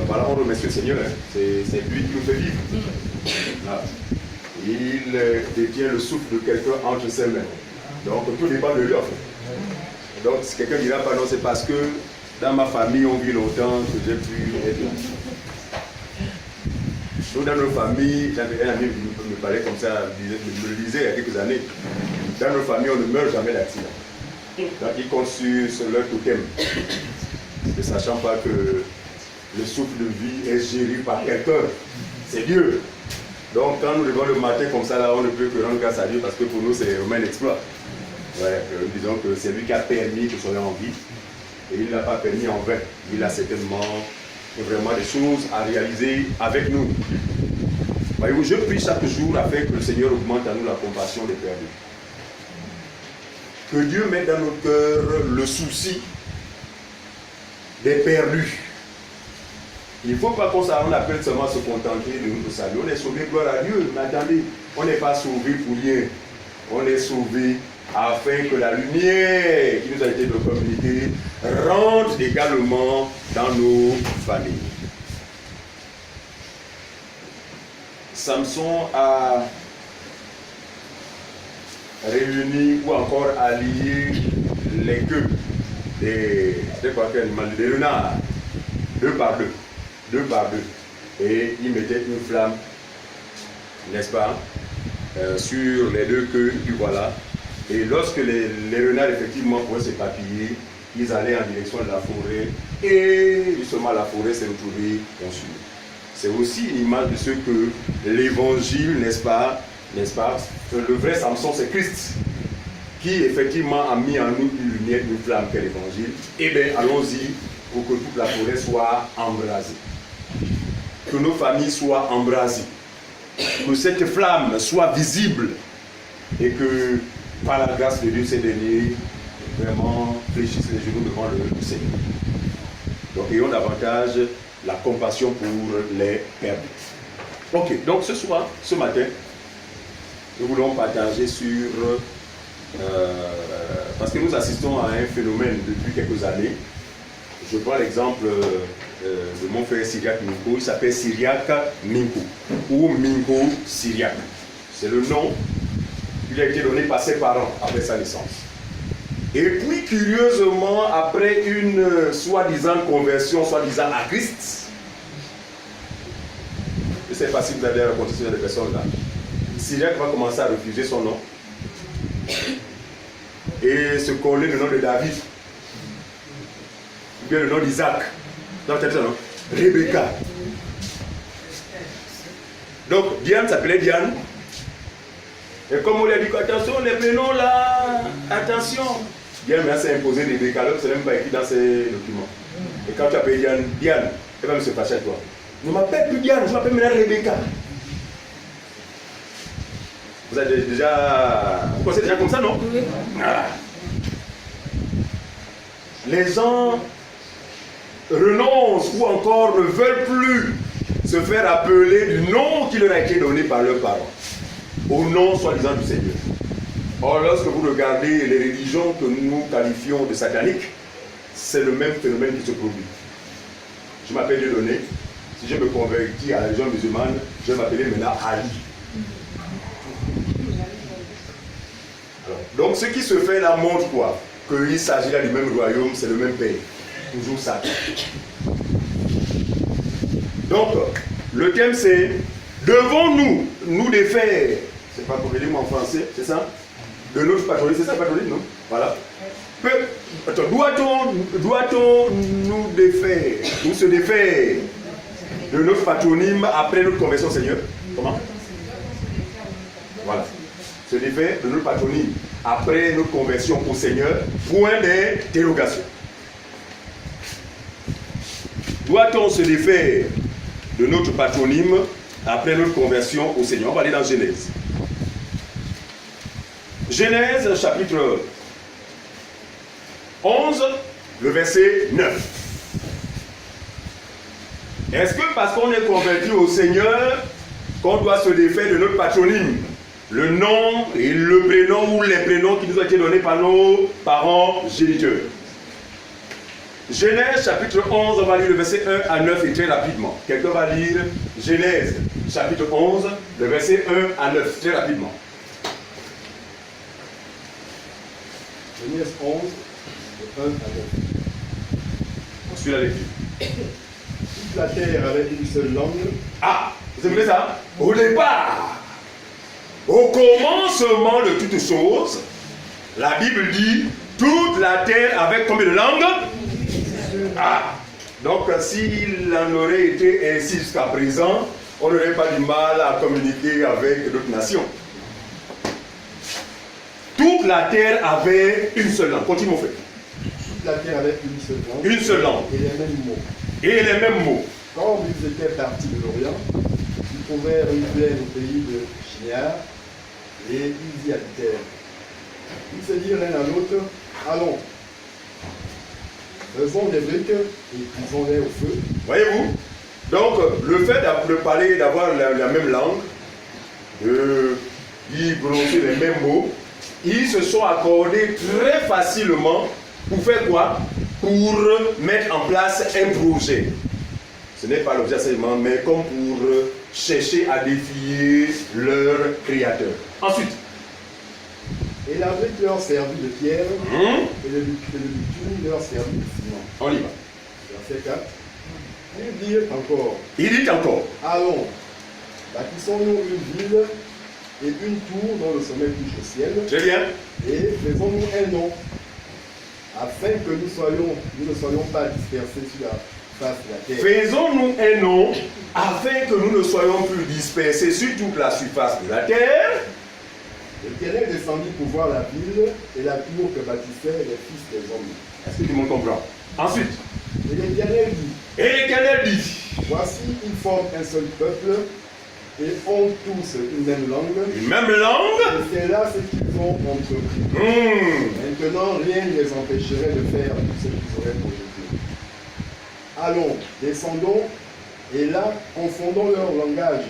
Voilà, on remercie le Seigneur, hein. C'est lui qui nous fait vivre. Voilà. Il détient le souffle de quelqu'un entre ses mains. Donc tout dépend de lui en fait. Donc si quelqu'un dira pas non, c'est parce que dans ma famille on vit longtemps que j'ai pu être là. Nous dans nos familles, j'avais un ami qui me parlait comme ça, me le disait il y a quelques années. Dans nos familles on ne meurt jamais d'accident. Donc ils comptent sur leur totem. Ne sachant pas que le souffle de vie est géré par quelqu'un. C'est Dieu. Donc quand nous levons le matin comme ça, là, on ne peut que rendre grâce à Dieu parce que pour nous c'est vraiment un exploit. Ouais, disons que c'est lui qui a permis que soyons en vie et il ne l'a pas permis en vain. Il a certainement vraiment des choses à réaliser avec nous. Voyez-vous, je prie chaque jour afin que le Seigneur augmente à nous la compassion des perdus. Que Dieu mette dans notre cœur le souci des perdus. Il ne faut pas qu'on appelle seulement à se contenter de notre salut. On est sauvé, gloire à Dieu. Mais attendez, on n'est pas sauvé pour rien. On est sauvé afin que la lumière qui nous a été communiquée rentre également dans nos familles. Samson a réuni ou encore allié les queues des renards, deux par deux, et il mettait une flamme, n'est-ce pas, sur les deux queues, et voilà. Et lorsque les renards effectivement pouvaient s'éparpiller, ils allaient en direction de la forêt, et justement la forêt s'est retrouvée consumée. C'est aussi une image de ce que l'évangile, n'est-ce pas, le vrai Samson c'est Christ, qui effectivement a mis en nous une lumière, une flamme qu'est l'évangile. Eh bien, allons-y pour que toute la forêt soit embrasée. Que nos familles soient embrasées. Que cette flamme soit visible. Et que, par la grâce de Dieu, ces derniers vraiment fléchissent les genoux devant le Seigneur. Donc, ayons davantage la compassion pour les perdus. Ok, donc ce matin, nous voulons partager sur... parce que nous assistons à un phénomène depuis quelques années. Je prends l'exemple de mon frère Syriac Minko. Il s'appelle Syriac Minko ou Minko Syriac. C'est le nom qui lui a été donné par ses parents après sa naissance. Et puis curieusement, après une soi-disant conversion, soi-disant à Christ, je ne sais pas si vous avez rencontré ce genre de personnes-là, Syriac va commencer à refuser son nom et se coller le nom de David, ou bien le nom d'Isaac, non, Rebecca. Donc Diane s'appelait Diane, et comme on lui a dit attention les prénoms là, attention, Diane s'est imposé Rebecca, alors que ce n'est même pas écrit dans ses documents. Et quand tu appelles Diane, Diane, elle va me se fâcher à toi. Ne m'appelle plus Diane, je m'appelle maintenant Rebecca. Vous avez déjà... Vous pensez déjà comme ça, non? Oui. Ah. Les gens renoncent ou encore ne veulent plus se faire appeler du nom qui leur a été donné par leurs parents, au nom soi-disant du Seigneur. Or, lorsque vous regardez les religions que nous qualifions de sataniques, c'est le même phénomène qui se produit. Je m'appelle Dieudonné. Si je me convertis à la religion musulmane, je vais m'appeler maintenant Ali. Alors, donc ce qui se fait là montre quoi? Qu'il s'agit là du même royaume, c'est le même pays. Toujours Satan. Donc, le thème c'est devons-nous nous défaire, c'est pas pour le dire en français, c'est ça? De notre patronyme, c'est ça patronyme, non? Voilà. Doit-on nous défaire, ou se défaire de notre patronyme après notre conversion au Seigneur? Comment? Voilà. Se défaire de notre patronyme après notre conversion au Seigneur? Point d'interrogation. Doit-on se défaire de notre patronyme après notre conversion au Seigneur? On va aller dans Genèse. Genèse chapitre 11, le verset 9. Est-ce que parce qu'on est converti au Seigneur, qu'on doit se défaire de notre patronyme? Le nom et le prénom ou les prénoms qui nous ont été donnés par nos parents géniteurs. Genèse chapitre 11, on va lire le verset 1 à 9 et très rapidement. Quelqu'un va lire Genèse chapitre 11, le verset 1 à 9, très rapidement. Genèse 11, de 1 à 9. On suit la lecture. Toute la terre avait une seule langue. Ah, vous avez vu ça? Au départ, au commencement de toutes choses, la Bible dit toute la terre avait combien de langues? Ah, donc s'il en aurait été ainsi jusqu'à présent, on n'aurait pas du mal à communiquer avec d'autres nations. Toute la terre avait une seule langue. Continue mon frère. Toute la terre avait une seule langue. Une seule langue. Et les mêmes mots. Et les mêmes mots. Quand ils étaient partis de l'Orient, ils trouvèrent une plaine au pays de Shinar et ils y habitèrent. Ils se dirent l'un à l'autre, allons, faisons des briques et cuisons-les au feu. Voyez-vous? Donc, le fait de parler, d'avoir la même langue, d'y prononcer les mêmes mots, ils se sont accordés très facilement pour faire quoi? Pour mettre en place un projet. Ce n'est pas l'objet seulement, mais comme pour chercher à défier leur créateur. Ensuite. Et la brique leur servit de pierre, et le bitume leur servit de ciment. On y va. Verset 4. Ils dirent encore, Il dit encore. allons, bâtissons-nous une ville et une tour dont le sommet touche au ciel, Très bien. et faisons-nous un nom, afin que nous ne soyons pas dispersés sur la face de la terre. Faisons-nous un nom afin que nous ne soyons plus dispersés sur toute la surface de la terre. L'Éternel descendit pour voir la ville et la tour que bâtissaient les fils des hommes. Est-ce que tout le monde comprend? Ensuite. Et l'Éternel dit, Et l'Éternel dit. voici, ils forment un seul peuple et ont tous une même langue. Une même langue. Et c'est là ce qu'ils ont entrepris. Maintenant, rien ne les empêcherait de faire tout ce qu'ils auraient projeté. Allons, descendons, et là, confondons leur langage,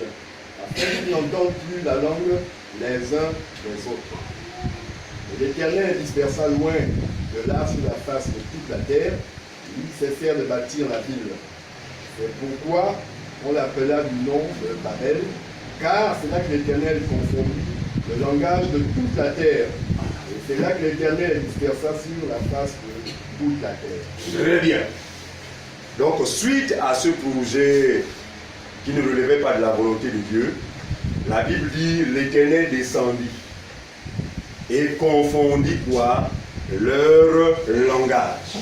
afin qu'ils n'entendent plus la langue les uns des autres. Et l'Éternel dispersa loin de là sur la face de toute la terre, et ils cessèrent de bâtir la ville. C'est pourquoi on l'appela du nom de Babel, car c'est là que l'Éternel confondit le langage de toute la terre. Et c'est là que l'Éternel dispersa sur la face de toute la terre. Très bien. Donc, suite à ce projet qui ne relevait pas de la volonté de Dieu, la Bible dit l'Éternel descendit et confondit quoi? Leur langage.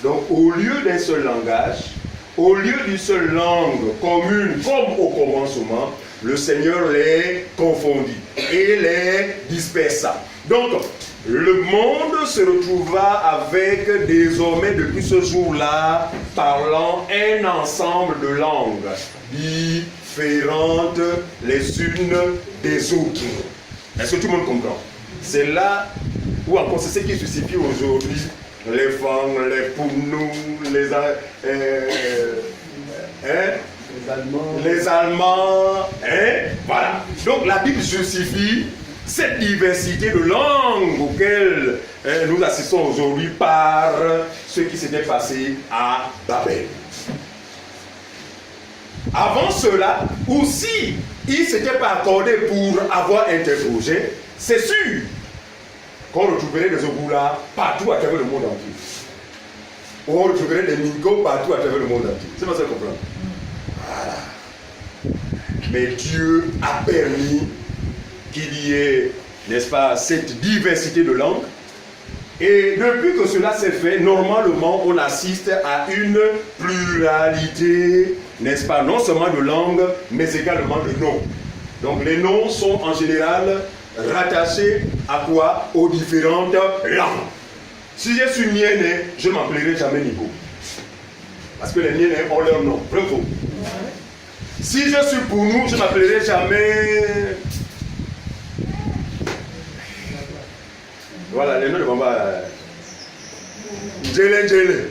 Donc, au lieu d'un seul langage, au lieu d'une seule langue commune comme au commencement, le Seigneur les confondit et les dispersa. Donc, le monde se retrouva avec désormais depuis ce jour-là parlant un ensemble de langues différentes les unes des autres. Est-ce que tout le monde comprend? C'est là où encore c'est ce qui justifie aujourd'hui les Fang, les Pounou, les Allemands, voilà. Donc la Bible justifie cette diversité de langues auxquelles nous assistons aujourd'hui par ce qui s'était passé à Babel. Avant cela, aussi, il ne s'était pas accordé pour avoir interrogé, c'est sûr qu'on retrouverait des Ogula partout à travers le monde entier. On retrouverait des Mingo partout à travers le monde entier. C'est pas ça qu'on comprend. Voilà. Mais Dieu a permis qu'il y ait, n'est-ce pas, cette diversité de langues. Et depuis que cela s'est fait, normalement, on assiste à une pluralité, n'est-ce pas, non seulement de langues, mais également de noms. Donc les noms sont en général rattachés à quoi? Aux différentes langues. Si je suis Niéné, je ne m'appellerai jamais Nico. Parce que les Niénés ont leur nom. Vrai ou faux? Si je suis Pounou, je ne m'appellerai jamais... Voilà, les noms de maman. Djele Djele.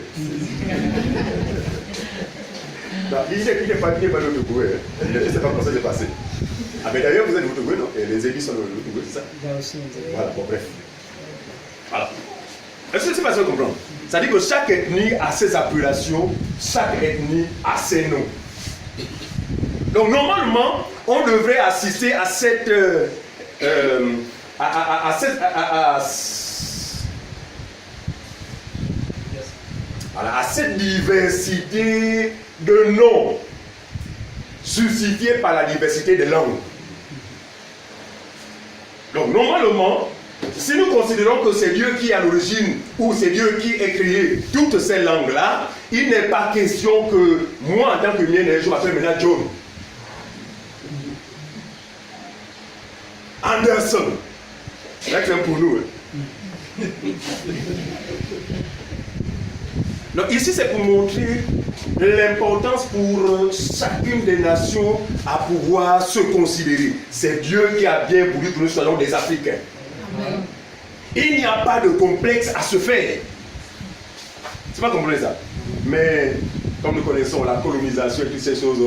Il n'est pas de Togo. Je ne sais pas comment ça s'est passé. Ah, mais d'ailleurs, vous êtes de Togo, non? Et les églises sont de Togo, c'est ça? Voilà, bon, bref. Voilà. Est-ce que c'est pas ça qu'on comprend? C'est-à-dire que chaque ethnie a ses appellations, chaque ethnie a ses noms. Donc normalement, on devrait assister à cette à cette diversité de noms justifiée par la diversité des langues. Donc normalement, si nous considérons que c'est Dieu qui est à l'origine ou c'est Dieu qui a créé toutes ces langues-là, il n'est pas question que moi en tant que mien, je m'appelle maintenant John. Anderson. C'est pour nous. Donc ici c'est pour montrer l'importance pour chacune des nations à pouvoir se considérer. C'est Dieu qui a bien voulu que nous soyons des Africains. Amen. Il n'y a pas de complexe à se faire. C'est pas compris ça. Mais comme nous connaissons la colonisation et toutes ces choses,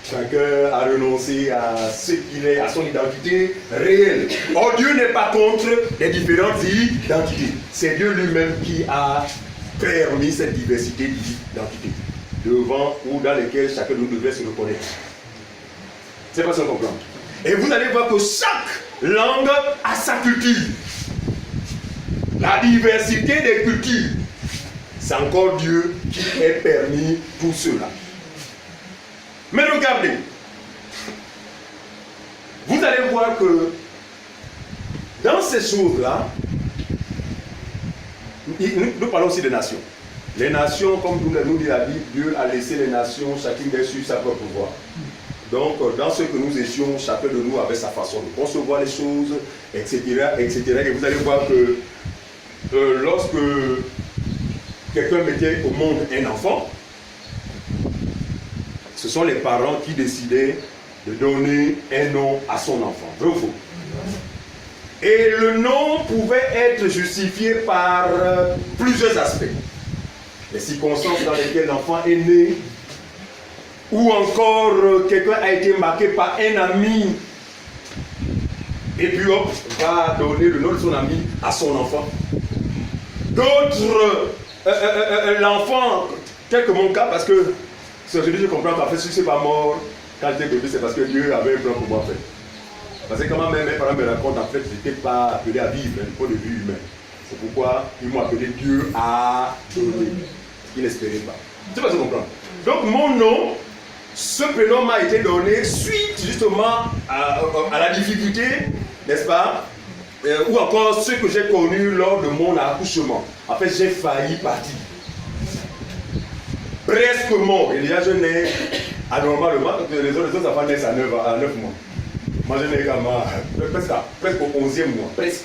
chacun a renoncé à ce qu'il est, à son identité réelle. Or Dieu n'est pas contre les différentes identités. C'est Dieu lui-même qui a permis cette diversité d'identité devant ou dans lesquelles chacun de nous devrait se reconnaître. C'est pas ça qu'on comprend. Et vous allez voir que chaque langue a sa culture. La diversité des cultures, c'est encore Dieu qui est permis pour cela. Mais regardez, vous allez voir que dans ces choses-là, nous parlons aussi des nations. Les nations, comme nous dit la Bible, Dieu a laissé les nations, chacune d'elles suivre sa propre voie. Donc, dans ce que nous étions, chacun de nous avait sa façon de concevoir les choses, etc., etc. Et vous allez voir que lorsque quelqu'un mettait au monde un enfant, ce sont les parents qui décidaient de donner un nom à son enfant. Vrai ou faux? Et le nom pouvait être justifié par plusieurs aspects. Les circonstances dans lesquelles l'enfant est né, ou encore quelqu'un a été marqué par un ami, et puis hop, va donner le nom de son ami à son enfant. D'autres, l'enfant, tel que mon cas, parce que je comprends qu'en fait, si je ne suis pas mort quand j'étais bébé, c'est parce que Dieu avait un plan pour moi en fait. Parce que quand mes parents me racontent, en fait, je n'étais pas appelé à vivre du point de vue humain. C'est pourquoi ils m'ont appelé Dieu à donner. Ils n'espéraient pas. Tu vas comprendre. Donc mon nom, ce prénom m'a été donné suite justement à la difficulté, n'est-ce pas, ou encore ce que j'ai connu lors de mon accouchement. En fait, j'ai failli partir. Presque mort. Et déjà, je nais anormalement. Les autres enfants naissent à 9 mois. Moi, je nais presque au 11e mois. Presque.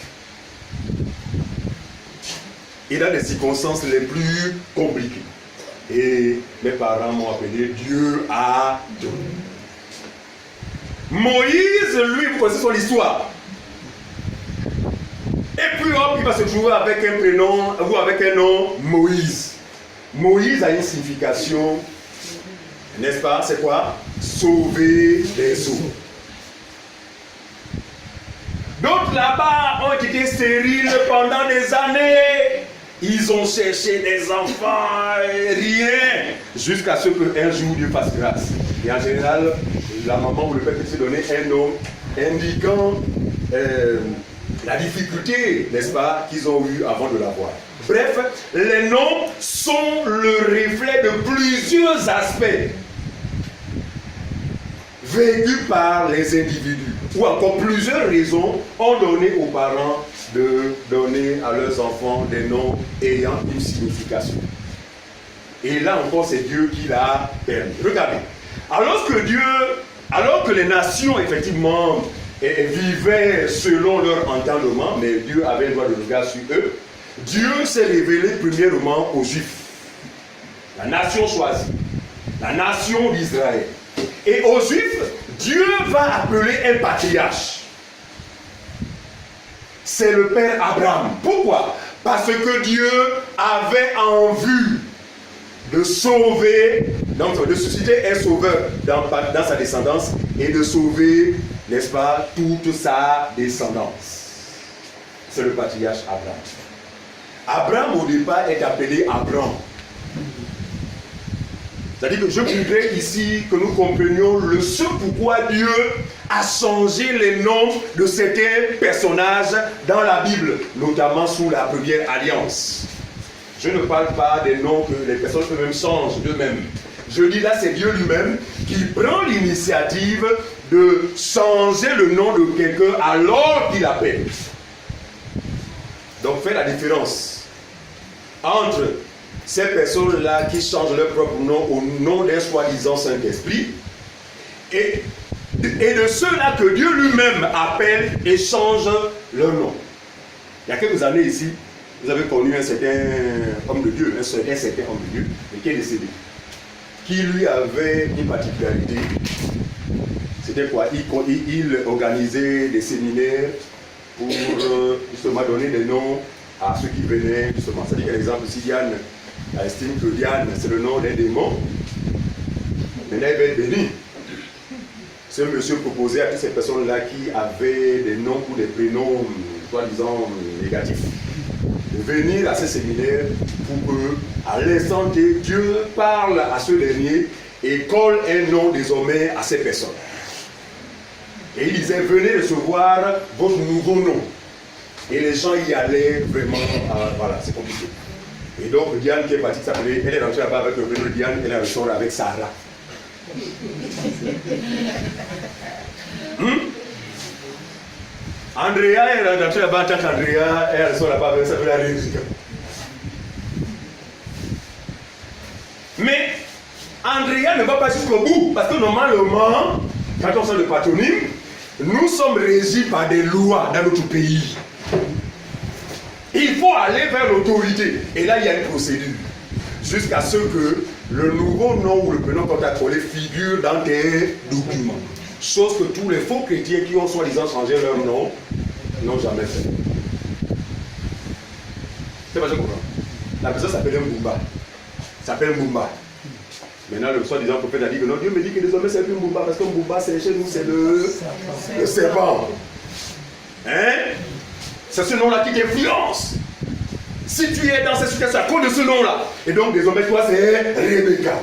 Et dans les circonstances les plus compliquées. Et mes parents m'ont appelé Dieu a donné. Moïse, lui, vous connaissez son histoire. Et puis hop, il va se trouver avec un prénom ou avec un nom Moïse. Moïse a une signification, n'est-ce pas? C'est quoi? Sauver les eaux. D'autres là-bas ont été stériles pendant des années. Ils ont cherché des enfants, rien, jusqu'à ce qu'un jour Dieu fasse grâce. Et en général, la maman ou le père s'est donné un nom indiquant la difficulté, n'est-ce pas, qu'ils ont eu avant de l'avoir. Bref, les noms sont le reflet de plusieurs aspects vécus par les individus. Ou encore plusieurs raisons ont donné aux parents de donner à leurs enfants des noms ayant une signification. Et là encore, c'est Dieu qui l'a permis. Regardez, alors que les nations, effectivement, vivaient selon leur entendement, mais Dieu avait le droit de regard sur eux, Dieu s'est révélé premièrement aux Juifs, la nation choisie, la nation d'Israël. Et aux Juifs, Dieu va appeler un patriarche. C'est le père Abraham. Pourquoi? Parce que Dieu avait en vue de sauver, donc de susciter un sauveur dans sa descendance et de sauver, n'est-ce pas, toute sa descendance. C'est le patriarche Abraham. Abraham au départ est appelé Abram. C'est-à-dire que je voudrais ici que nous comprenions le ce pourquoi Dieu a changé les noms de certains personnages dans la Bible, notamment sous la première alliance. Je ne parle pas des noms que les personnes eux-mêmes changent d'eux-mêmes. Je dis là, c'est Dieu lui-même qui prend l'initiative de changer le nom de quelqu'un alors qu'il appelle. Donc, faites la différence entre ces personnes-là qui changent leur propre nom au nom d'un soi-disant Saint-Esprit et de ceux-là que Dieu lui-même appelle et change leur nom. Il y a quelques années ici, vous avez connu un certain homme de Dieu, un certain homme de Dieu, et qui est décédé, qui lui avait une particularité. C'était quoi? Il organisait des séminaires pour justement donner des noms à ceux qui venaient justement. C'est-à-dire par exemple, si Diane estime que Diane c'est le nom d'un démon, maintenant il va être béni. Ce monsieur proposait à toutes ces personnes-là qui avaient des noms ou des prénoms soi-disant négatifs de venir à ces séminaires pour que, à l'instant T, Dieu parle à ceux derniers et colle un nom désormais à ces personnes. Et il disait, venez recevoir votre nouveau nom. Et les gens y allaient vraiment, voilà, c'est compliqué. Et donc Diane qui est partie s'appeler, elle est rentrée là-bas avec le prénom de Diane, elle est ressortie avec Sarah. Andrea est rentrée là-bas en tant qu'Andrea, elle ressort là-bas avec sa belle République. Mais Andrea ne va pas jusqu'au bout, parce que normalement, quand on sort de patronyme, nous sommes régis par des lois dans notre pays. Il faut aller vers l'autorité. Et là, il y a une procédure. Jusqu'à ce que le nouveau nom ou le prénom qu'on t'a collé figure dans tes documents. Chose que tous les faux chrétiens qui ont soi-disant changé leur nom n'ont jamais fait. C'est pas ce que je comprends. La personne s'appelle Mbumba. S'appelle Mbumba. Maintenant, le soi-disant prophète a dit que non, Dieu me dit que désormais c'est plus Mbumba parce que Mbumba, c'est chez nous, c'est le serpent. Hein? C'est ce nom-là qui t'influence. Si tu es dans cette situation à cause de ce nom-là, et donc désormais toi c'est Rebecca.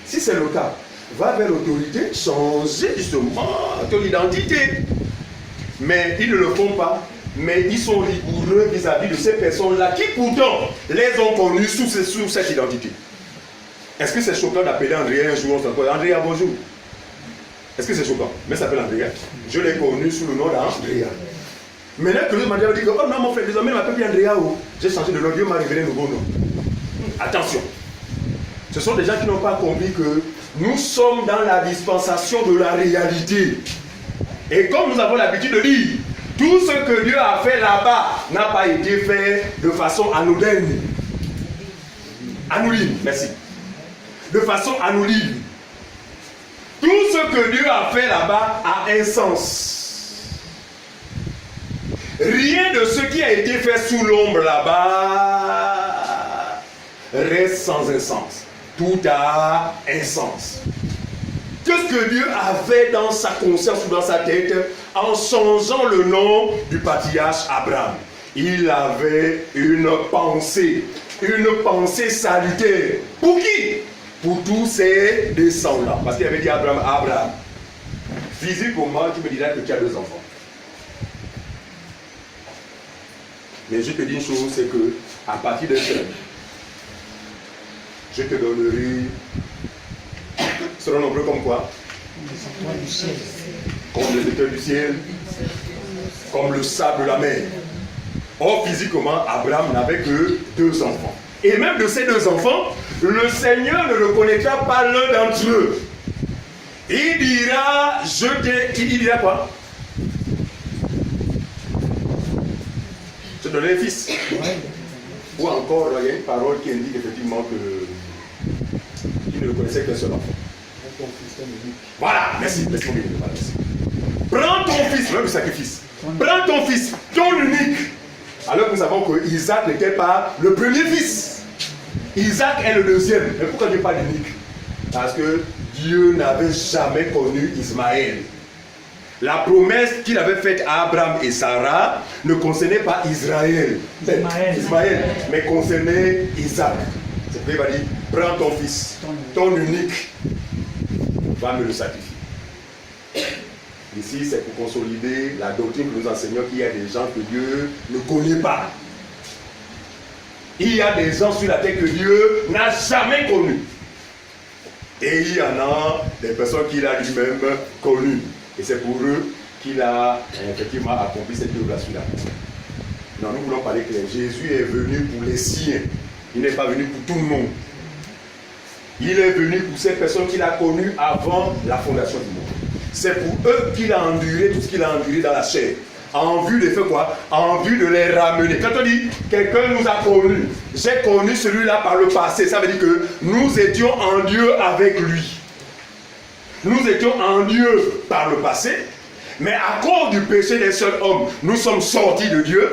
Si c'est le cas, va vers l'autorité, changer justement ton identité. Mais ils ne le font pas. Mais ils sont rigoureux vis-à-vis de ces personnes-là qui pourtant les ont connues sous cette identité. Est-ce que c'est choquant d'appeler Andrea un jour? Andrea, bonjour. Est-ce que c'est choquant? Mais ça s'appelle Andrea. Je l'ai connu sous le nom d'Andrea. Maintenant que l'autre m'a dit que, oh non mon frère, désormais il m'appelle plus Andrea. J'ai changé de nom, Dieu m'a révélé un nouveau nom. Attention. Ce sont des gens qui n'ont pas compris que nous sommes dans la dispensation de la réalité. Et comme nous avons l'habitude de dire, tout ce que Dieu a fait là-bas n'a pas été fait de façon anodine. Anonyme, merci. De façon anonyme. Tout ce que Dieu a fait là-bas a un sens. Rien de ce qui a été fait sous l'ombre là-bas reste sans un sens. Tout a un sens. Qu'est-ce que Dieu avait dans sa conscience ou dans sa tête en changeant le nom du patriarche Abraham? Il avait une pensée salutaire. Pour qui? Pour tous ses descendants. Parce qu'il avait dit à Abraham, Abraham, physiquement, tu me diras que tu as 2 enfants. Mais je te dis une chose, c'est que à partir de ça, je te donnerai, seront nombreux comme quoi? Comme les étoiles du ciel, comme le sable de la mer. Or, physiquement, Abraham n'avait que 2 enfants. Et même de ces 2 enfants, le Seigneur ne reconnaîtra pas l'un d'entre eux. Il dira, il dira quoi? Je te donnerai un fils. Ou encore, il y a une parole qui indique effectivement qu'il ne reconnaissait qu'un seul enfant. Voilà, merci. Prends ton fils, même le sacrifice. Prends ton fils, ton unique. Alors que nous savons que Isaac n'était pas le premier fils. Isaac est le deuxième. Mais pourquoi Dieu pas d'unique? Parce que Dieu n'avait jamais connu Ismaël. La promesse qu'il avait faite à Abraham et Sarah ne concernait pas Israël, mais concernait Isaac. C'est pourquoi il va dire, prends ton fils, ton unique, va me le sacrifier. Ici, c'est pour consolider la doctrine que nous enseignons qu'il y a des gens que Dieu ne connaît pas. Il y a des gens sur la terre que Dieu n'a jamais connus. Et il y en a des personnes qu'il a lui-même connues. Et c'est pour eux qu'il a effectivement accompli cette œuvre sur la terre. Non, nous voulons parler clair. Jésus est venu pour les siens. Il n'est pas venu pour tout le monde. Il est venu pour ces personnes qu'il a connues avant la fondation du monde. C'est pour eux qu'il a enduré tout ce qu'il a enduré dans la chair. En vue de faire quoi? En vue de les ramener. Quand on dit quelqu'un nous a connus, j'ai connu celui-là par le passé, ça veut dire que nous étions en Dieu avec lui. Nous étions en Dieu par le passé, mais à cause du péché des seuls hommes, nous sommes sortis de Dieu.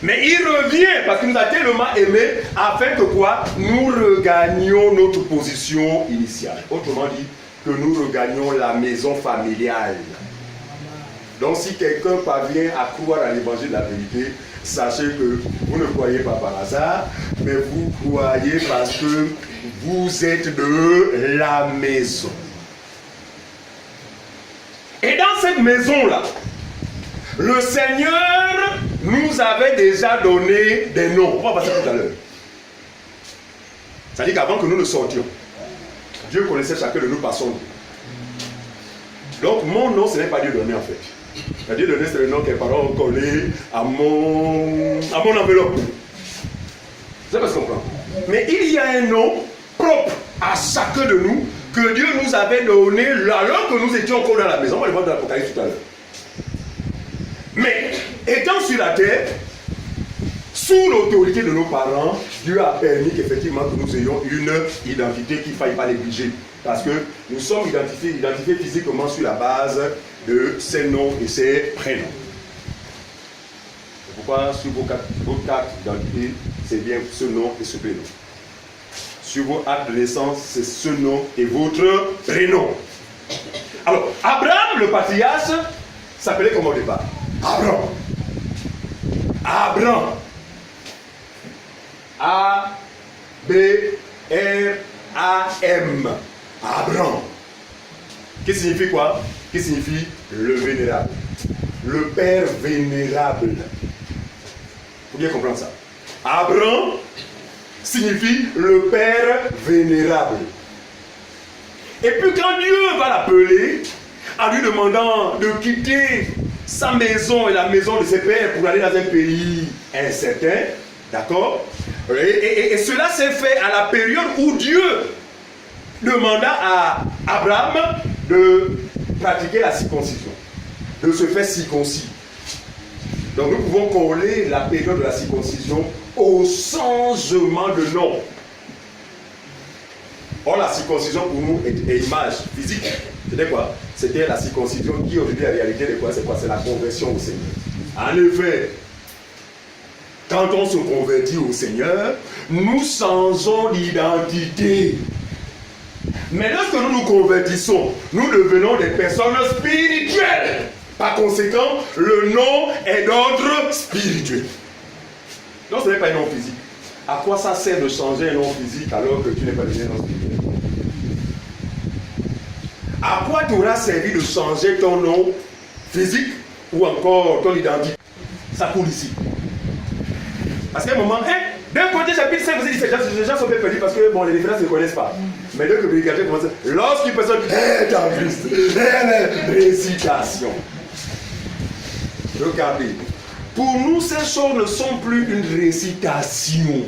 Mais il revient parce qu'il nous a tellement aimés afin que quoi? Nous regagnions notre position initiale. Autrement dit, que nous regagnions la maison familiale. Donc si quelqu'un parvient à croire à l'évangile de la vérité, sachez que vous ne croyez pas par hasard, mais vous croyez parce que vous êtes de la maison. Et dans cette maison-là, le Seigneur nous avait déjà donné des noms. On va passer tout à l'heure. C'est-à-dire qu'avant que nous ne sortions, Dieu connaissait chacun de nous par son nom. Donc mon nom, ce n'est pas Dieu donné en fait. Dieu donné, c'est le nom que les parents ont collé à mon enveloppe. Vous savez ce qu'on comprend? Mais il y a un nom propre à chacun de nous que Dieu nous avait donné alors que nous étions encore dans la maison. On va le voir dans l'Apocalypse tout à l'heure. Mais étant sur la terre, sous l'autorité de nos parents, Dieu a permis qu'effectivement que nous ayons une identité qu'il ne faille pas négliger. Parce que nous sommes identifiés physiquement sur la base de ses noms et ses prénoms. C'est pourquoi sur vos cartes d'identité, c'est bien ce nom et ce prénom. Sur vos actes de naissance, c'est ce nom et votre prénom. Alors, Abraham, le patriarche, s'appelait comment au départ? Abraham. Abraham. A-B-R-A-M. Abraham. Qui signifie quoi? Qui signifie le vénérable. Le père vénérable. Il faut bien comprendre ça. Abraham signifie le père vénérable. Et puis quand Dieu va l'appeler, en lui demandant de quitter sa maison et la maison de ses pères pour aller dans un pays incertain, d'accord? Et cela s'est fait à la période où Dieu demanda à Abraham de pratiquer la circoncision, de se faire circoncis. Donc nous pouvons coller la période de la circoncision au changement de nom. Or la circoncision pour nous est image physique. C'était quoi? C'était la circoncision qui aujourd'hui la réalité de quoi? C'est quoi? C'est la conversion au Seigneur. En effet, quand on se convertit au Seigneur, nous changeons d'identité. Mais lorsque nous nous convertissons, nous devenons des personnes spirituelles. Par conséquent, le nom est d'ordre spirituel. Donc ce n'est pas un nom physique. À quoi ça sert de changer un nom physique alors que tu n'es pas devenu un nom spirituel? À quoi t'aura servi de changer ton nom physique ou encore ton identité? Ça coule ici. Parce qu'à un moment, d'un côté, chapitre 5, vous avez dit, les gens sont bien perdus parce que bon, les références ne connaissent pas. Mais dès que le prédicateur commence, lorsqu'une personne est en Christ, récitation. Regardez, pour nous, ces choses ne sont plus une récitation.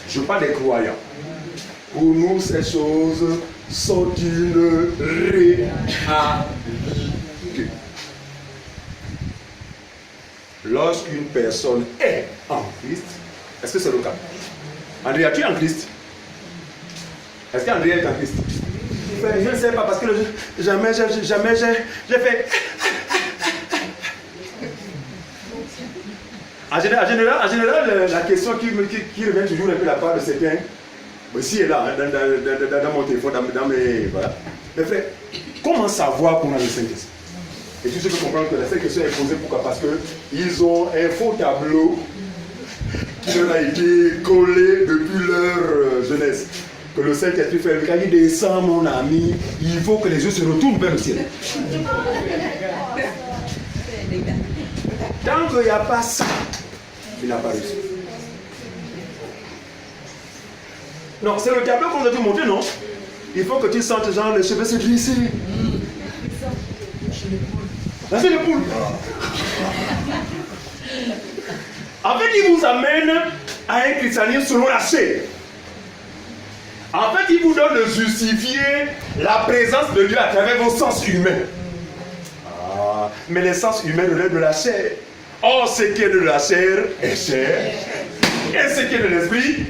Je parle des croyants. Pour nous, ces choses sont une réalité. Lorsqu'une personne est en Christ, est-ce que c'est le cas? André, es-tu en Christ? Est-ce qu'André est en Christ? Je ne sais pas parce que jamais j'ai fait. En général, la question qui revient toujours un peu de la part de certains, ici et là, dans mon téléphone, dans mes. Voilà. Mais frère, comment savoir qu'on a le Saint-Esprit? Et tout ce que comprendre que cette question est posée pourquoi? Parce qu'ils ont un faux tableau qui leur a été collé depuis leur jeunesse. Que le Saint-Esprit fait, quand il descend, mon ami, il faut que les yeux se retournent vers le ciel. Tant qu'il n'y a pas ça, il n'a pas réussi. Non, c'est le tableau qu'on a dû montrer, non? Il faut que tu sentes genre les cheveux se glisser. Là, c'est les poules. En fait, il vous amène à un christianisme selon la chair. En fait, il vous donne de justifier la présence de Dieu à travers vos sens humains. Ah, mais les sens humains relèvent de la chair. Or, ce qui est de la chair est chair. Et ce qui est de l'esprit,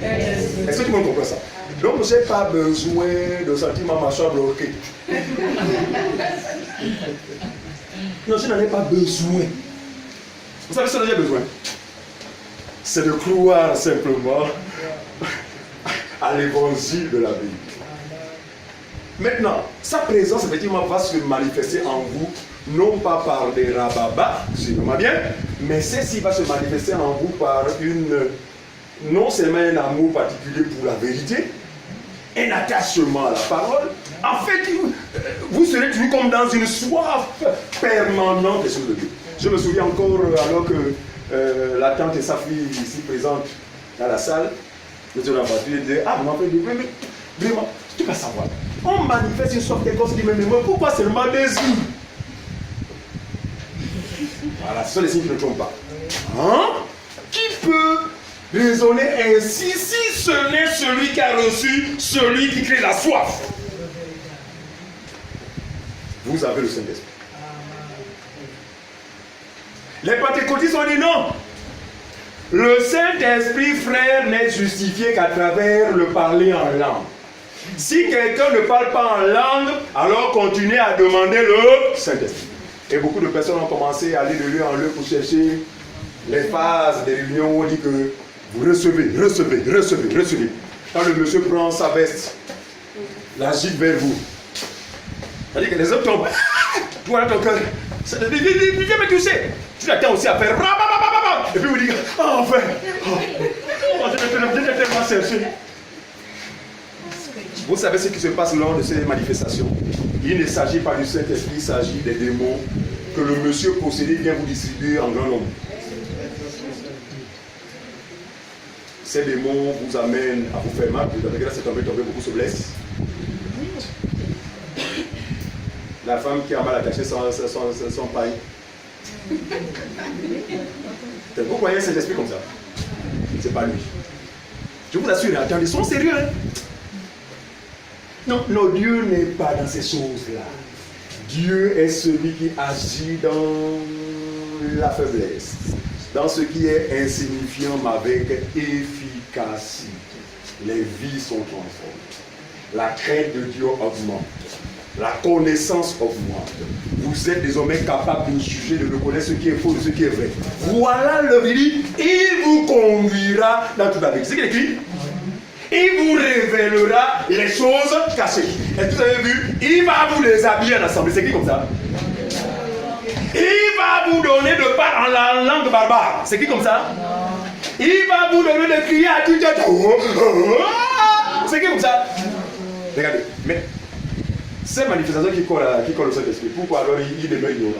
est-ce que tu comprends ça? Donc, je n'ai pas besoin de sentir ma mâchoire bloquée. Non, je n'en ai pas besoin. Vous savez ce dont j'ai besoin? C'est de croire simplement à l'évangile de la Bible. Maintenant, sa présence, effectivement, va se manifester en vous, non pas par des rababas, suivez-moi bien, mais celle-ci va se manifester en vous par non seulement un amour particulier pour la vérité, un attachement à la parole. En fait, vous serez toujours comme dans une soif permanente des choses de Dieu. Je me souviens encore, alors que la tante et sa fille ici présentes dans la salle, nous étions dans la voiture, ils disaient, ah, mon frère, mais vraiment, tu vas savoir. On manifeste une soif des gosses qui me mémoire. Pourquoi seulement des yeux? Voilà, ce sont les signes qui ne trompent pas. Hein? Qui peut raisonner ainsi si ce n'est celui qui a reçu, celui qui crée la soif? Vous avez le Saint-Esprit. Les pentecôtistes ont dit non. Le Saint-Esprit, frère, n'est justifié qu'à travers le parler en langue. Si quelqu'un ne parle pas en langue, alors continuez à demander le Saint-Esprit. Et beaucoup de personnes ont commencé à aller de lieu en lieu pour chercher les phases des réunions où on dit que vous recevez. Quand le monsieur prend sa veste, l'agite vers vous. C'est-à-dire que les autres tombent. Voilà ton cœur. Viens me toucher. Tu l'attends aussi à faire. Et puis vous dites, oh, enfin. Je t'ai tellement cherché. Vous savez ce qui se passe lors de ces manifestations. Il ne s'agit pas du Saint-Esprit, il s'agit des démons que le monsieur possédé vient vous distribuer en grand nombre. Ces démons vous amènent à vous faire mal. Vous avez grâce à tomber, beaucoup se blessent. La femme qui a mal attaché son paille. Vous croyez cet esprit comme ça? C'est pas lui. Je vous assure, attendez, ils sont sérieux. Hein? Non, Dieu n'est pas dans ces choses-là. Dieu est celui qui agit dans la faiblesse, dans ce qui est insignifiant, mais avec efficacité. Les vies sont transformées. La crainte de Dieu augmente. La connaissance augmente. Vous êtes désormais capable de juger, de reconnaître ce qui est faux de ce qui est vrai. Voilà le dit, il vous conduira dans toute la vie. C'est ce qu'il écrit. Il vous révélera les choses cachées. Est-ce que vous avez vu? Il va vous les habiller en assemblée. C'est écrit comme ça. Il va vous donner de part en la langue barbare. C'est écrit comme ça. Il va vous donner de crier à tout le. C'est écrit comme ça. Regardez. Mais ces manifestations qui collent au Saint-Esprit, pourquoi alors il demeure ignorant?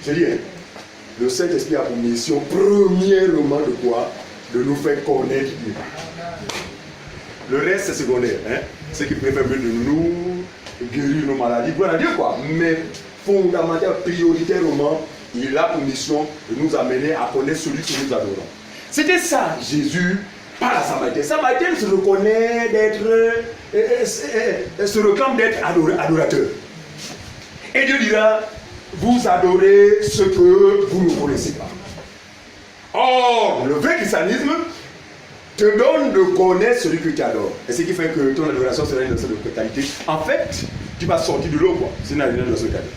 Je dis, hein, le Saint-Esprit a pour mission, premièrement, de quoi? De nous faire connaître Dieu. Le reste, c'est secondaire. Hein? Ce qui peut permettre de nous guérir nos maladies, gloire à Dieu, quoi. Mais fondamentalement, prioritairement, il a pour mission de nous amener à connaître celui que nous adorons. C'était ça, Jésus, par la Samaritaine. Samaritaine se reconnaît d'être, se réclame d'être adorateur. Et Dieu dira, vous adorez ce que vous ne connaissez pas. Or, le vrai christianisme te donne de connaître celui que tu adores. Et ce qui fait que ton adoration sera une adoration de qualité. En fait, tu vas sortir de l'eau, quoi. C'est une adoration de qualité.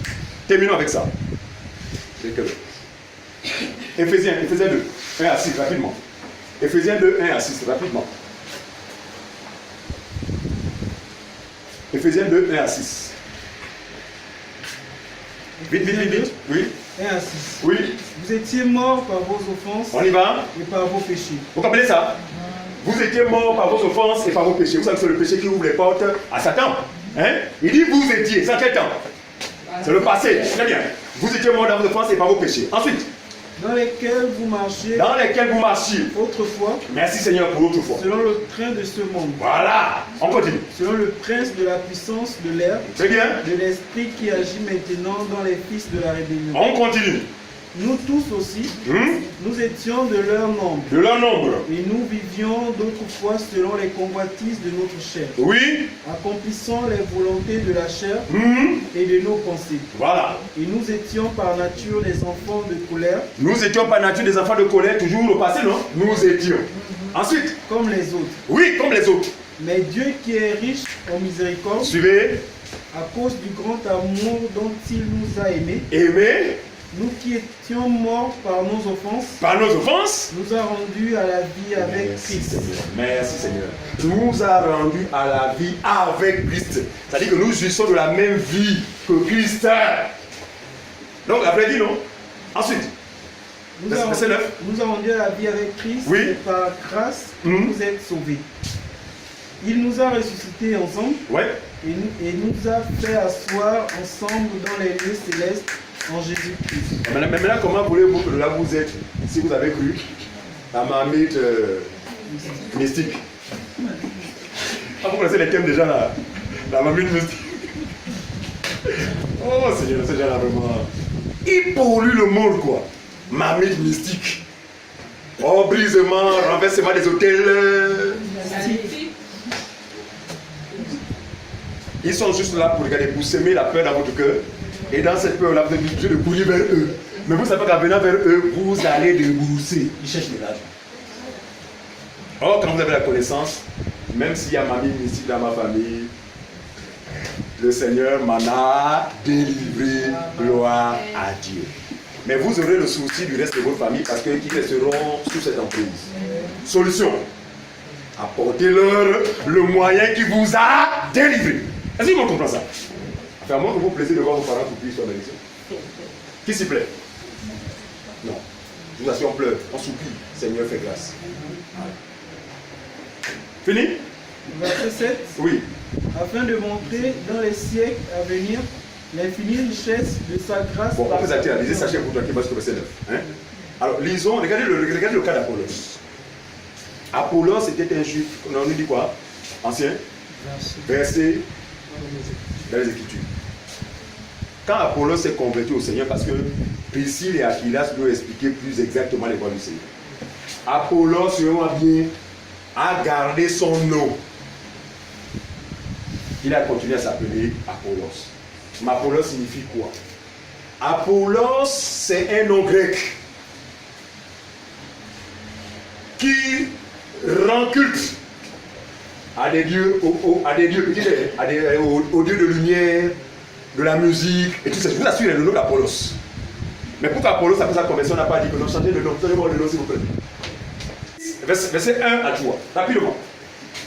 Terminons avec ça. Éphésiens 2, 1 à 6, rapidement. Éphésiens 2, 1 à 6, rapidement. Éphésiens 2, 1 à 6. Vite, vite, vite, vite. Oui. 1 à 6. Oui. Vous étiez morts par vos offenses On y va. et par vos péchés. Vous comprenez ça? Vous étiez morts par vos offenses et par vos péchés. Vous savez que c'est le péché qui ouvre les portes à Satan. Hein? Il dit vous étiez. C'est en quel temps? C'est le passé. Très bien. Vous étiez morts dans vos offenses et par vos péchés. Ensuite. Dans lesquels vous marchiez Dans lesquels vous marchiez. autrefois. Merci Seigneur pour autrefois. Selon le train de ce monde. Voilà. On continue. Selon le prince de la puissance de l'air. Très bien. De l'esprit qui agit maintenant dans les fils de la rébellion. On continue. Nous tous aussi, nous étions de leur nombre. De leur nombre. Et nous vivions d'autrefois selon les convoitises de notre chair. Oui. Accomplissant les volontés de la chair et de nos pensées. Voilà. Et nous étions par nature des enfants de colère. Nous étions par nature des enfants de colère, toujours au passé, non? Nous étions. Ensuite. Comme les autres. Oui, comme les autres. Mais Dieu qui est riche en miséricorde. Suivez. À cause du grand amour dont il nous a aimés. Aimés. Nous qui étions morts par nos offenses. Par nos offenses. Nous a rendus à la vie avec Christ. Seigneur. Merci Seigneur. Nous a rendus à la vie avec Christ. C'est-à-dire que nous jouissons de la même vie que Christ. Donc, la vraie vie, non? Ensuite. Verset 9. Nous a rendus à la vie avec Christ. Oui. Et par grâce, vous êtes sauvés. Il nous a ressuscités ensemble. Ouais. Et nous a fait asseoir ensemble dans les lieux célestes en Jésus-Christ. Maintenant, comment voulez-vous que là vous êtes, si vous avez cru, à marmite mystique? Ah, vous connaissez les thèmes déjà là? La marmite mystique. Oh Seigneur, ce genre-là vraiment. Il pollue le monde quoi. Marmite mystique. Oh, brisement, renversement des hôtels. Ils sont juste là pour regarder, pour semer la peur dans votre cœur. Et dans cette peur-là, vous êtes obligé de courir vers eux. Mais vous savez qu'en venant vers eux, vous allez débourser. Ils cherchent de l'argent. Or, quand vous avez la connaissance, même s'il y a mamie mystique dans ma famille, le Seigneur m'en a délivré, gloire à Dieu. Mais vous aurez le souci du reste de votre famille parce qu'ils resteront sous cette emprise. Solution. Apportez-leur le moyen qui vous a délivré. Est-ce qu'ils vont comprendre ça? Enfin, à moins que vous plaisez de voir vos parents souffrir sur la bénédiction. Qui s'y plaît? Non. Je vous assure, on pleure, on supplie. Seigneur, fais grâce. Fini? Verset 7. Oui. Afin de montrer dans les siècles à venir l'infinie richesse de sa grâce. Bon, on peut s'attirer. Lisez Sachez pour toi qui va jusqu'au verset 9. Hein? Alors, lisons, regardez le cas d'Apollos. Apollos était un juif, on nous dit quoi? Ancien? Versé dans les Écritures. Quand Apollos s'est converti au Seigneur, parce que Priscille et Aquilas lui ont expliqué plus exactement les voies du Seigneur. Apollos, vraiment bien, a gardé son nom. Il a continué à s'appeler Apollos. Mais Apollos signifie quoi? Apollos, c'est un nom grec qui rend culte à des dieux, aux dieux de lumière, de la musique et tout ça. Je vous assure, le nom d'Apollos. Mais pourquoi Apollos, après sa conversion, n'a pas dit que non, changez le nom, changez-moi le nom s'il vous plaît. Verset 1 à 3, rapidement.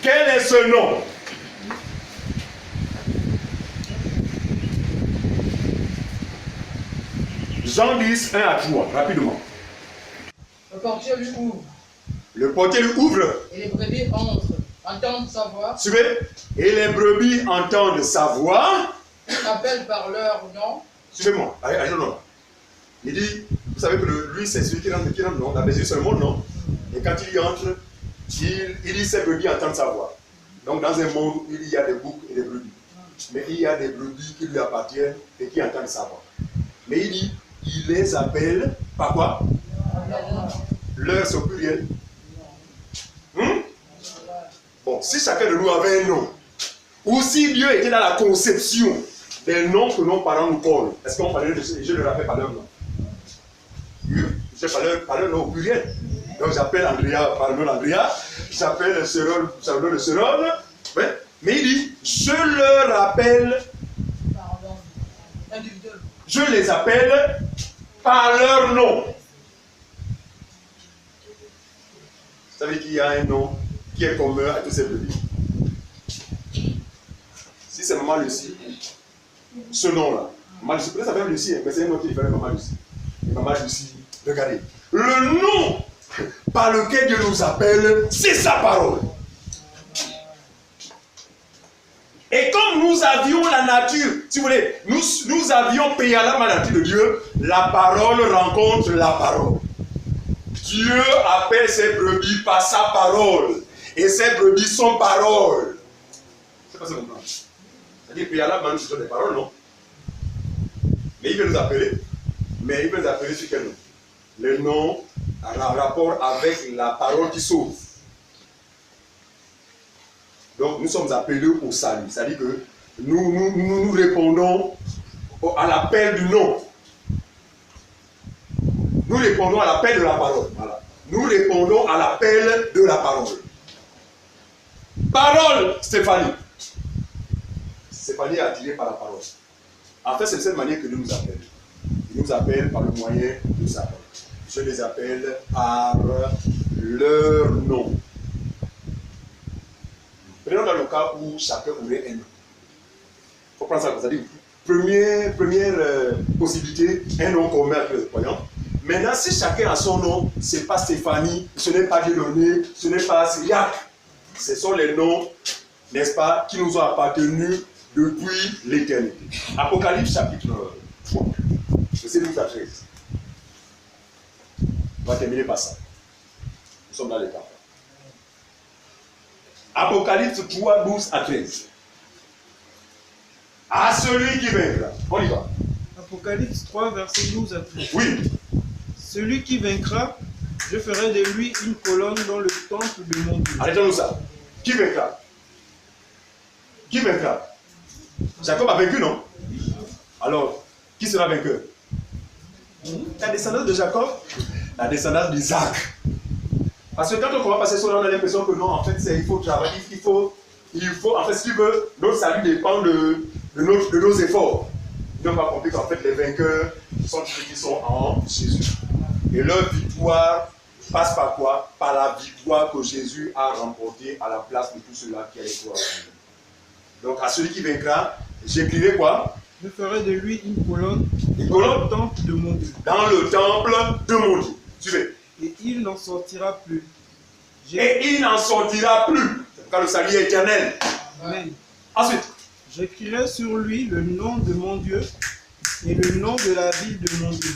Quel est ce nom? Jean 10, 1 à 3, rapidement. Le portier lui ouvre. Le portier lui ouvre. Et les brebis entrent, entendent sa voix. Suivez. Et les brebis entendent sa voix. Appellent par leur nom. Suivez-moi. Allez, non. Il dit, vous savez que lui, c'est celui qui rentre non, la maison seulement, non. Et quand il y entre, il dit ces brebis entendent sa voix. Donc dans un monde où il y a des boucs et des brebis. Mais il y a des brebis qui lui appartiennent et qui entendent sa voix. Mais il dit, il les appelle par quoi? Leur, c'est au pluriel. Bon, si chacun de nous avait un nom, ou si Dieu était dans la conception des noms que nos parents nous collent, est-ce qu'on parlait de je le rappelle par leur nom? Je par leur nom au pluriel. Donc j'appelle Andrea par le nom d'Andrea, j'appelle Cérol par le nom de Cérol. Ouais. Mais il dit, je leur appelle, je les appelle par leur nom. Vous savez qu'il y a un nom qui est commun à tous ces brebis. Si c'est Maman Lucie, ce nom-là, Maman Lucie, peut-être ça vient de Lucie, mais c'est un nom qui est différent de Maman Lucie. Et Maman Lucie, regardez. Le nom par lequel Dieu nous appelle, c'est sa parole. Et comme nous avions la nature, si vous voulez, nous avions préalablement la nature de Dieu, la parole rencontre la parole. Dieu appelle ses brebis par sa parole. Et ses brebis sont parole. C'est pas ça qu'on pense. C'est-à-dire préalablement, ce sont des paroles, non? Mais il veut nous appeler. Mais il veut nous appeler sur quel nom? Le nom en rapport avec la parole qui sauve. Donc nous sommes appelés au salut. C'est-à-dire que nous répondons à l'appel du nom. Nous répondons à l'appel de la parole. Voilà. Nous répondons à l'appel de la parole. Parole, Stéphanie. Stéphanie est attirée par la parole. En fait, c'est de cette manière que Dieu nous appelle. Il nous appelle par le moyen de sa parole. Je les appelle par leur nom. Prenons dans le cas où chacun aurait un nom. Il faut prendre ça comme ça. Première possibilité, un nom commun avec les croyants. Maintenant, si chacun a son nom, ce n'est pas Stéphanie, ce n'est pas Dieudonné, ce n'est pas Syriac. Ce sont les noms, n'est-ce pas, qui nous ont appartenu depuis l'éternité. Apocalypse chapitre 3, verset 12 à 13. On va terminer par ça. Nous sommes dans les temps. Apocalypse 3, 12 à 13. À celui qui vaincra. On y va. Apocalypse 3, verset 12 à 13. Oui. Celui qui vaincra, je ferai de lui une colonne dans le temple de mon Dieu. Arrêtons-nous ça. Qui vaincra? Qui vaincra? Jacob a vaincu, non? Alors, qui sera vainqueur? La descendance de Jacob? La descendance d'Isaac. Parce que quand on commence à passer sur là, on a l'impression que non, en fait, il faut travailler, il faut, en fait, si tu veux, notre salut dépend de nos efforts. Nous n'avons pas compris qu'en fait, les vainqueurs sont ceux qui sont en Jésus. Et leur victoire passe par quoi? Par la victoire que Jésus a remportée à la place de tous ceux-là qui allaient croire. Donc, à celui qui vaincra, j'écrirai quoi? Je ferai de lui une colonne Une dans colonne le temple de mon Dieu. dans le temple de mon Dieu. Suivez. Et il n'en sortira plus. Et il n'en sortira plus. Car le salut est éternel. Amen. Ensuite, J'écrirai sur lui le nom de mon Dieu et le nom de la ville de mon Dieu.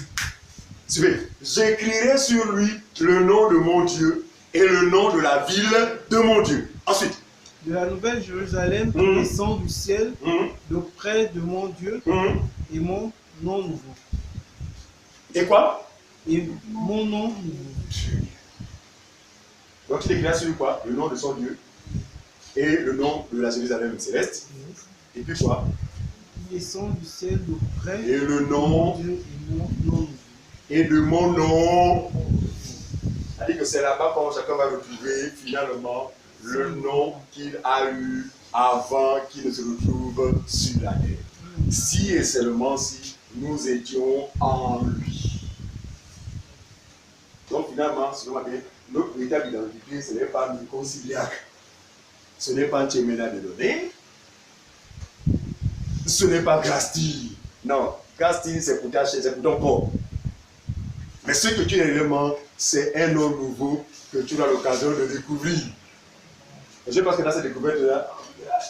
suivez. J'écrirai sur lui le nom de mon Dieu et le nom de la ville de mon Dieu. Ensuite, De la nouvelle Jérusalem qui descend du ciel d'auprès de mon Dieu et mon nom nouveau. et quoi? Et mon nom nouveau. Donc il écrira sur lui quoi? Le nom de son Dieu et le nom de la Jérusalem céleste. Et puis quoi? Qui descend du ciel d'auprès Et le de nom mon Dieu et mon nom nouveau. et de mon nom. C'est-à-dire que c'est là-bas quand chacun va retrouver finalement le nom qu'il a eu avant qu'il ne se retrouve sur la terre. Si et seulement si nous étions en lui. Donc finalement, notre véritable identité, ce n'est pas Nico Syriac, ce n'est pas Tchemena de Donné, ce n'est pas Gasti. Non, Gasti c'est pour ton corps. Mais ce que tu es réellement, c'est un homme nouveau que tu as l'occasion de découvrir. Et je pense que dans cette découverte-là,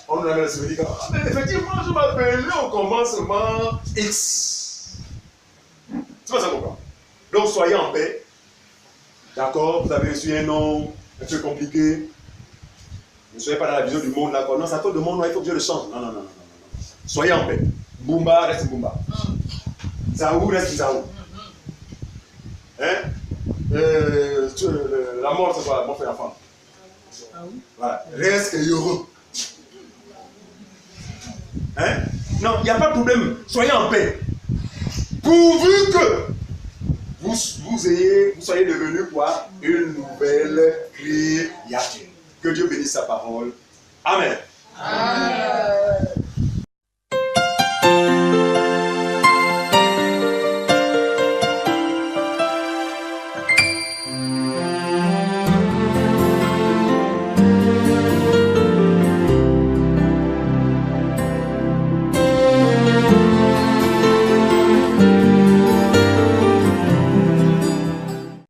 on a le souvenir que, effectivement, je m'appelais au commencement X. Tu vas ça comprendre. Donc soyez en paix. D'accord, vous avez reçu un nom un peu compliqué. Ne soyez pas dans la vision du monde là. Non, ça cause de mon nom, il faut que je le change. Non. Soyez en paix. Bumba reste Bumba. Zaou reste Zaou. Hein? La mort, c'est quoi? Mon frère enfant. Ah oui? Voilà. Reste heureux. Hein? Non, il n'y a pas de problème. Soyez en paix. Pourvu que vous soyez devenu quoi? Une nouvelle créature. Que Dieu bénisse sa parole. Amen. Amen.